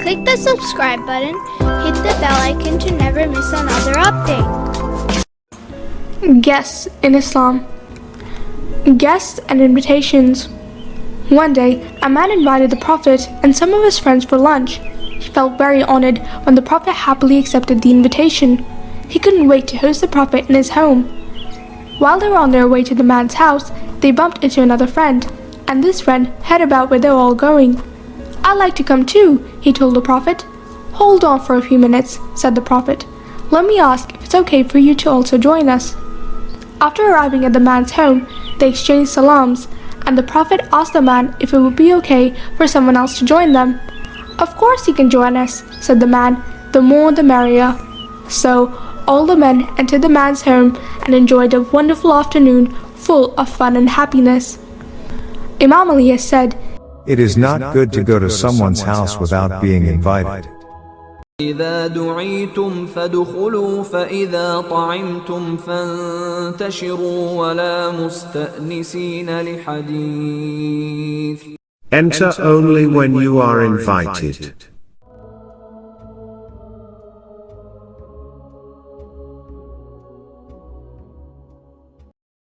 Click the subscribe button, hit the bell icon to never miss another update. Guests in Islam. Guests and invitations. One day, a man invited the Prophet and some of his friends for lunch. He felt very honored when the Prophet happily accepted the invitation. He couldn't wait to host the Prophet in his home. While they were on their way to the man's house, they bumped into another friend, and this friend heard about where they were all going. "I'd like to come too," he told the Prophet. "Hold on for a few minutes," said the Prophet. "Let me ask if it's okay for you to also join us." After arriving at the man's home, they exchanged salams, and the Prophet asked the man if it would be okay for someone else to join them. "Of course he can join us," said the man. "The more the merrier." So, all the men entered the man's home and enjoyed a wonderful afternoon full of fun and happiness. Imam Ali has said, "It is not good to go to someone's house without being invited. إذا دعيتم فادخلوا فإذا طعمتم فانتشروا ولا مستأنسين لحديث. Enter only when you are invited,